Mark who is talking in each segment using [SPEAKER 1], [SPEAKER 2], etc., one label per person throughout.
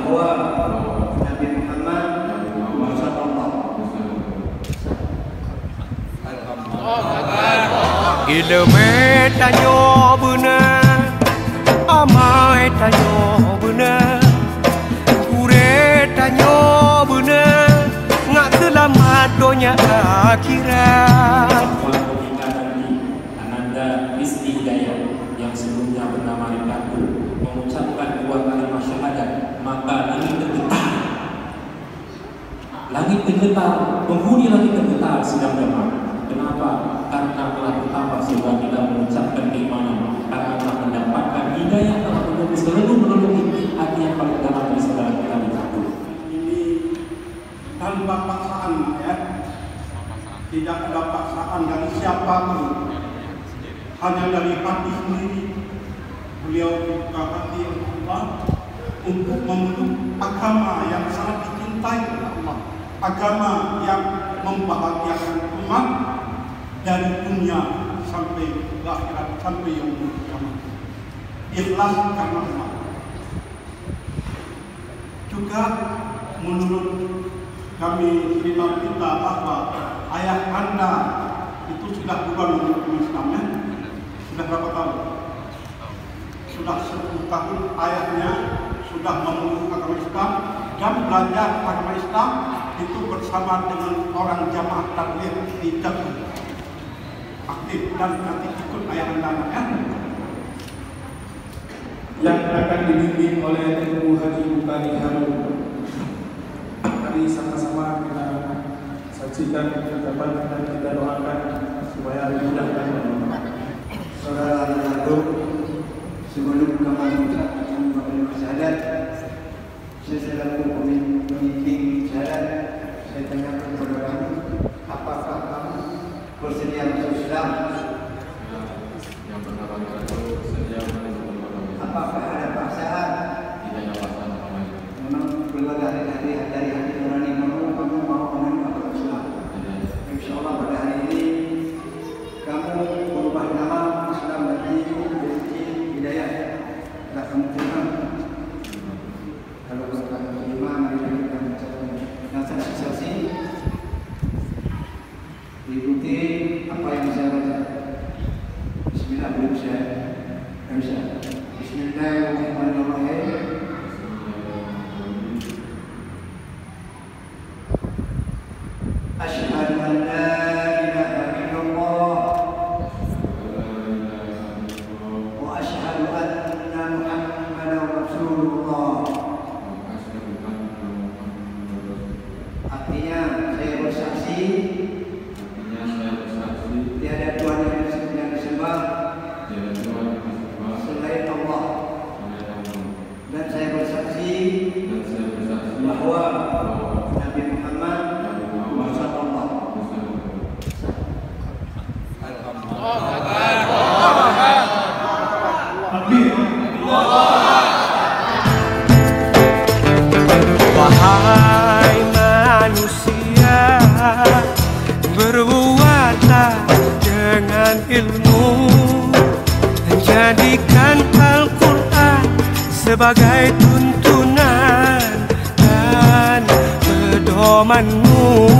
[SPEAKER 1] bahwa Nabi Muhammad
[SPEAKER 2] Ilmu tanyo benar, amai tanyo benar, kure tanyo benar, ngak selamat dunia akhirat.
[SPEAKER 3] Ananda Rizki Hidayat yang sebelumnya bernama Rifatu mengucapkan dua kalimat syahadat, maka langit tergetar, penghuni langit tergetar sedang demam. Kenapa? Karena telah betapa sehingga kita mengucapkan keimanan, karena telah mendapatkan hidayah, telah menembus relung-relung hati yang paling dalam di saudara kita Rifatu.
[SPEAKER 4] Ini tanpa paksaan, ya, tidak ada paksaan dari siapapun, hanya dari hati sendiri. Beliau buka hati Allah untuk memeluk agama yang sangat dicintai oleh Allah, agama yang membahagiakan umat dari dunia sampai akhirat, sampai yaumul kiamat. Ikhlas karena umat. Juga menurut kami cerita kita bahwa ayah anda itu sudah bukan menurut Islamnya. Sudah berapa tahun? Sudah 10 tahun ayahnya sudah memeluk agama Islam dan belajar agama Islam itu bersama dengan orang jamaah tabligh di Jatun. Aktif dan nanti ikut ayah anda, ya.
[SPEAKER 5] Yang akan dibimbing oleh Tuan Haji Bukhari Harun. Mari sama-sama kita saksikan ucapan dan kita doakan supaya dimudahkan.
[SPEAKER 1] Saudara almarhum, sebelum kami mengucapkan kalimat syahadat, saya selaku pemimpin syahadat, saya tanyakan kepada kamu, apakah kamu bersedia masuk Islam?
[SPEAKER 3] Yang pertama itu sedia masuk Islam.
[SPEAKER 1] Apakah ada paksaan?
[SPEAKER 3] Tidak ada paksaan apa itu.
[SPEAKER 1] Memang keluar dari hati nurani kamu mau menerima agama Islam. Insya Allah pada hari ini kamu berubah nama Islam menjadi Rizki Hidayat. Tidak kamu terima. Kalau kamu terima, mari kita mengucapkan saksi. Ikuti apa yang saya baca. Bismillah, belum saya. Bismillahirrahmanirrahim. Asyhadu an la ilaha illallah wa asyhadu anna Muhammadan Rasulullah. Artinya saya bersaksi tiada Tuhan yang disembah selain Allah, dan saya bersaksi bahwa Nabi Muhammad
[SPEAKER 2] Wahai manusia, berbuatlah dengan ilmu, jadikan Al-Quran sebagai tuntunan dan pedomanmu.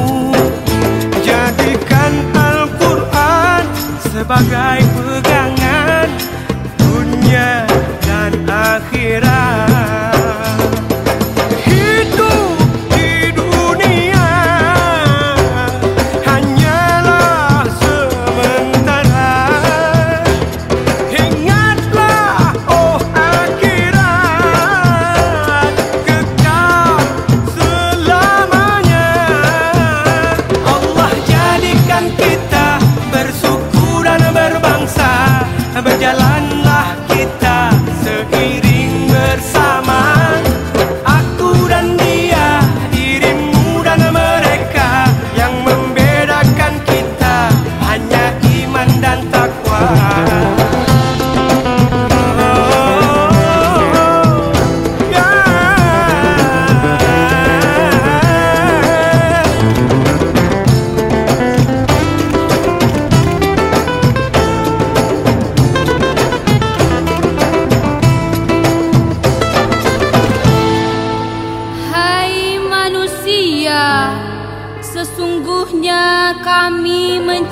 [SPEAKER 2] Jadikan Al-Quran sebagai pegangan dunia dan akhirat. Hidup di dunia hanyalah sementara. Ingatlah oh akhirat kekal selamanya. Allah jadikan kita bersyukur dan berbangsa, berjalanlah kita seiring bersama. Aku dan dia, dirimu dan mereka, yang membedakan kita hanya iman dan takwa.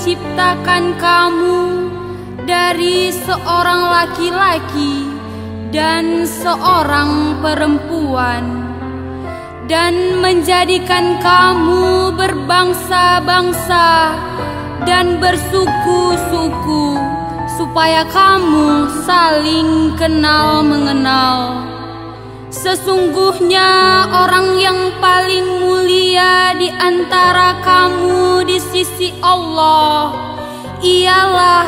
[SPEAKER 6] menciptakan kamu dari seorang laki-laki dan seorang perempuan, dan menjadikan kamu berbangsa-bangsa dan bersuku-suku, supaya kamu saling kenal mengenal. Sesungguhnya orang yang paling mulia di antara kamu di sisi Allah ialah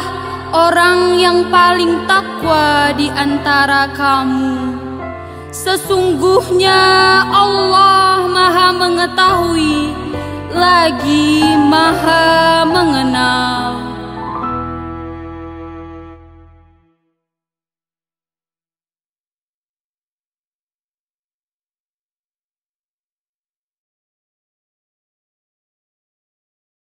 [SPEAKER 6] orang yang paling takwa di antara kamu. Sesungguhnya Allah Maha Mengetahui lagi Maha Mengenal.